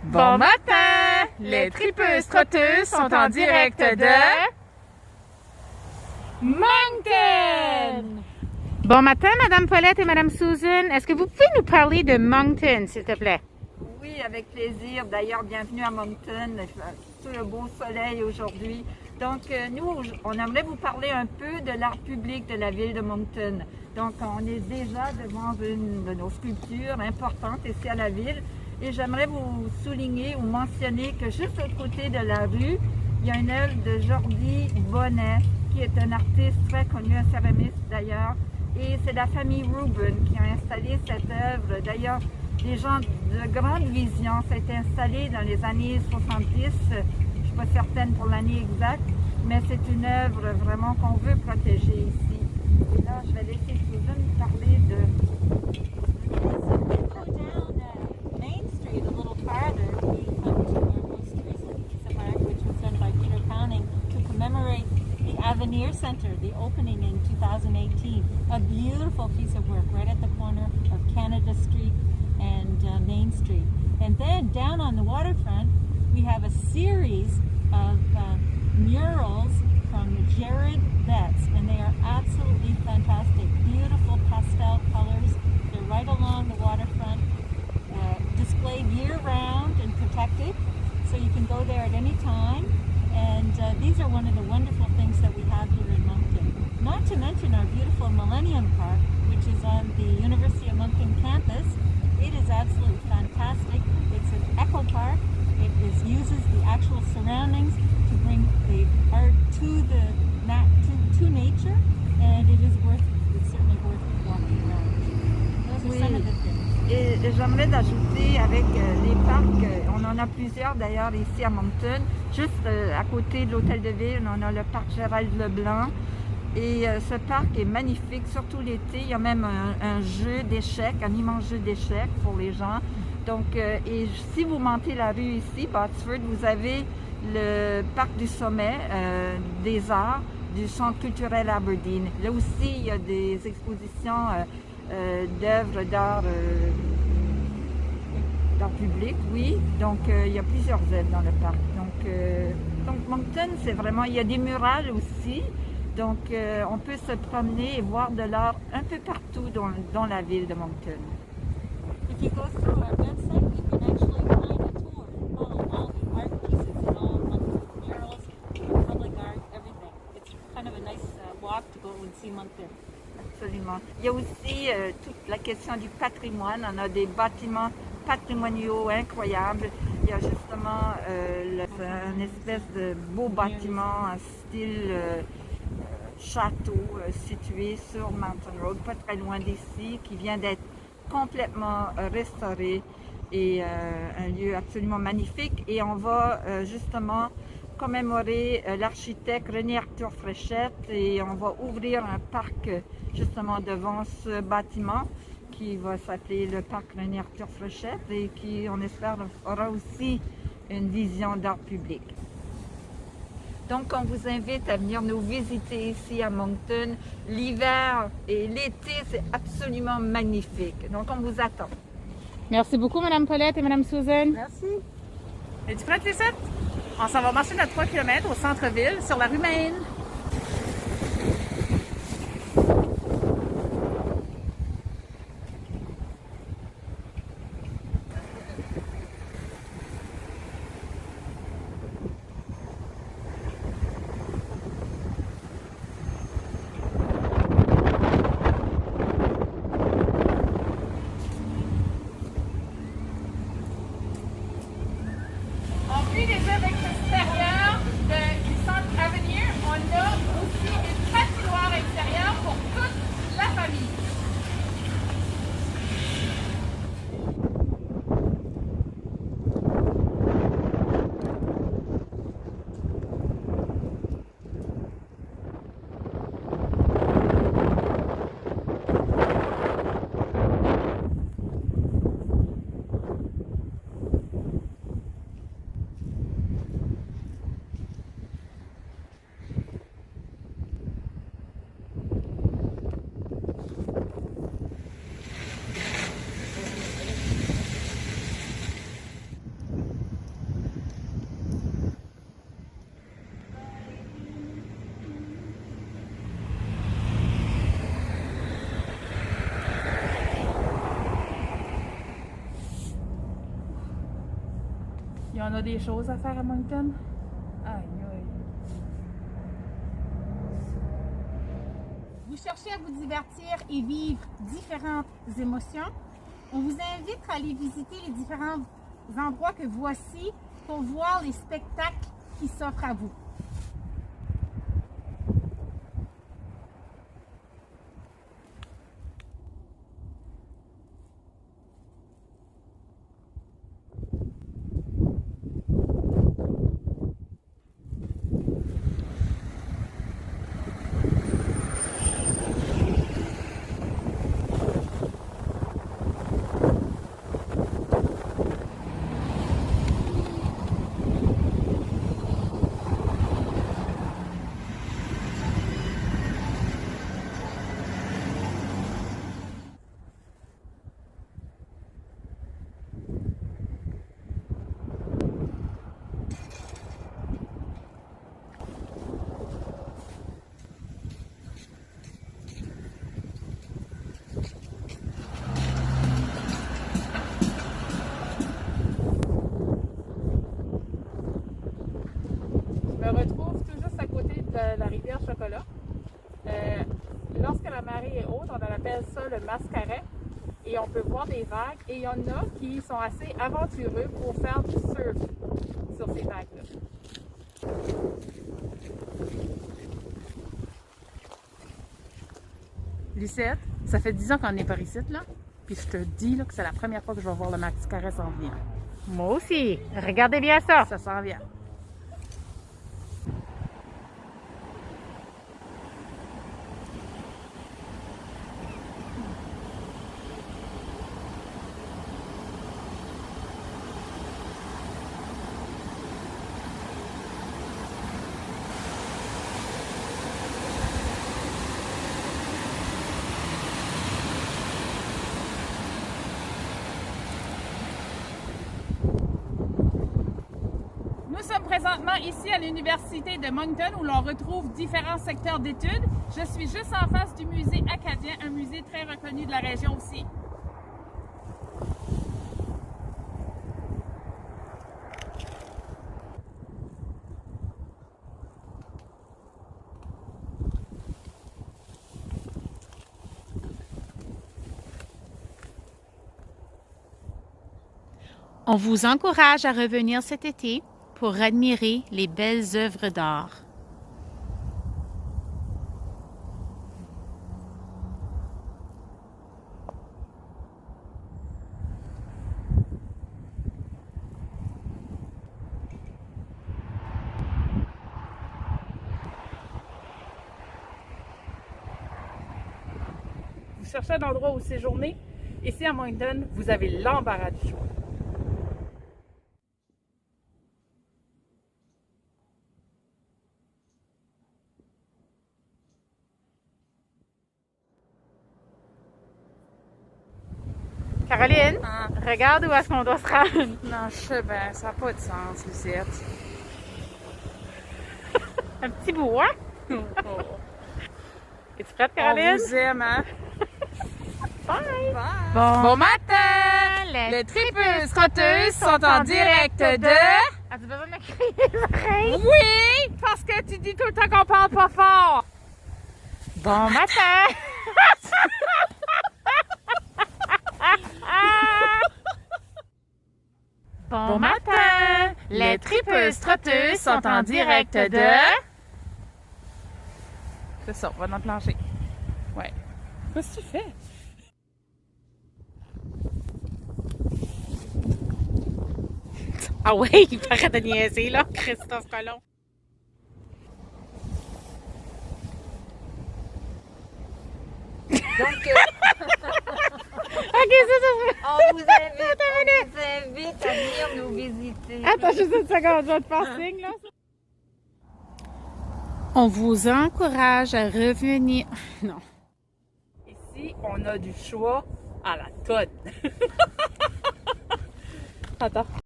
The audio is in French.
Bon matin! Les tripeuses trotteuses sont en direct de Moncton! Bon matin, Madame Paulette et Madame Susan. Est-ce que vous pouvez nous parler de Moncton, s'il te plaît? Oui, avec plaisir. D'ailleurs, bienvenue à Moncton, sous le beau soleil aujourd'hui. Donc, nous, on aimerait vous parler un peu de l'art public de la ville de Moncton. Donc, on est déjà devant une de nos sculptures importantes ici à la ville. Et j'aimerais vous souligner ou mentionner que juste au côté de la rue, il y a une œuvre de Jordi Bonnet, qui est un artiste très connu, un céramiste d'ailleurs. Et c'est la famille Rubin qui a installé cette œuvre. D'ailleurs, des gens de grande vision, ça a été installé dans les années 70, je ne suis pas certaine pour l'année exacte, mais c'est une œuvre vraiment qu'on veut protéger ici. Et là, je vais laisser Susan parler de... Main Street a little farther, we come to our most recent piece of art, which was done by Peter Pounding to commemorate the Avenir Center, the opening in 2018. A beautiful piece of work right at the corner of Canada Street and Main Street. And then down on the waterfront, we have a series of murals from Jared Betts, and they are absolutely fantastic. Beautiful pastel colors. They're right along the waterfront, displayed year-round and protected, so you can go there at any time. And these are one of the wonderful things that we have here in Moncton. Not to mention our beautiful Millennium Park, which is on the University of Moncton campus. It is absolutely fantastic. It's an eco park. It uses the actual surroundings to bring the art to nature, and it's certainly worth walking around. Those are some of the things. Et j'aimerais d'ajouter avec les parcs, on en a plusieurs d'ailleurs ici à Moncton, juste à côté de l'hôtel de ville, on a le parc Gérald Leblanc. Et ce parc est magnifique, surtout l'été. Il y a même un jeu d'échecs, un immense jeu d'échecs pour les gens. Donc, et si vous montez la rue ici, Botsford, vous avez le parc du sommet des arts du Centre culturel Aberdeen. Là aussi, il y a des expositions d'œuvres d'art public, oui. Donc, il y a plusieurs œuvres dans le parc. Donc Moncton, c'est vraiment... Il y a des murales aussi. Donc, on peut se promener et voir de l'art un peu partout dans la ville de Moncton. If you go through our website, you can actually find a tour of all the art pieces and all of Moncton murals, public art, everything. It's kind of a nice walk to go and see Moncton. Absolument. Il y a aussi toute la question du patrimoine. On a des bâtiments patrimoniaux incroyables. Il y a justement une espèce de beau bâtiment en style château situé sur Mountain Road, pas très loin d'ici, qui vient d'être complètement restauré et un lieu absolument magnifique. Et on va justement commémorer l'architecte René Arthur Fréchette et on va ouvrir un parc justement devant ce bâtiment qui va s'appeler le parc René Arthur Fréchette et qui, on espère, aura aussi une vision d'art public. Donc, on vous invite à venir nous visiter ici à Moncton. L'hiver et l'été, c'est absolument magnifique. Donc, on vous attend. Merci beaucoup, Madame Paulette et Madame Susan. Merci. Es-tu prête, Lisette? On s'en va marcher notre 3 km au centre-ville, sur la rue Maine. Des œuvres extérieures du centre Avenir, on a aussi une patinoire extérieure pour toute la famille. Il y en a des choses à faire à Moncton. Aïe, aïe. Vous cherchez à vous divertir et vivre différentes émotions? On vous invite à aller visiter les différents endroits que voici pour voir les spectacles qui s'offrent à vous. Je me retrouve tout juste à côté de la rivière Chocolat. Lorsque la marée est haute, on appelle ça le mascaret. Et on peut voir des vagues. Et il y en a qui sont assez aventureux pour faire du surf sur ces vagues-là. Lucette, ça fait 10 ans qu'on n'est pas ici, là. Puis je te dis là, que c'est la première fois que je vais voir le mascaret s'en venir. Moi aussi. Regardez bien ça. Ça s'en vient. Nous sommes présentement ici à l'Université de Moncton où l'on retrouve différents secteurs d'études. Je suis juste en face du musée acadien, un musée très reconnu de la région aussi. On vous encourage à revenir cet été pour admirer les belles œuvres d'art. Vous cherchez un endroit où séjourner? Ici à Moncton, vous avez l'embarras du choix. Caroline, regarde où est-ce qu'on doit se rendre. Non, je sais bien, ça n'a pas de sens, Lucette. Un petit bout, hein? Es-tu prête, Caroline? On vous aime, hein? Bye! Bye. Bon matin! Les tripeuses trotteuses sont en direct de... As-tu besoin de me crier les oreilles? Oui! Parce que tu dis tout le temps qu'on parle pas fort! Bon matin! Bon matin! Les tripeuses trotteuses sont en direct de... C'est ça, on va dans le plancher. Ouais. Qu'est-ce que tu fais? Ah ouais, il paraît de niaiser, là, Christophe Colomb. Donc, Ok, ça. on vous invite à venir nous visiter. Attends juste une seconde, je vais te faire signe, là. On vous encourage à revenir... Non. Ici, on a du choix à la tonne. Attends.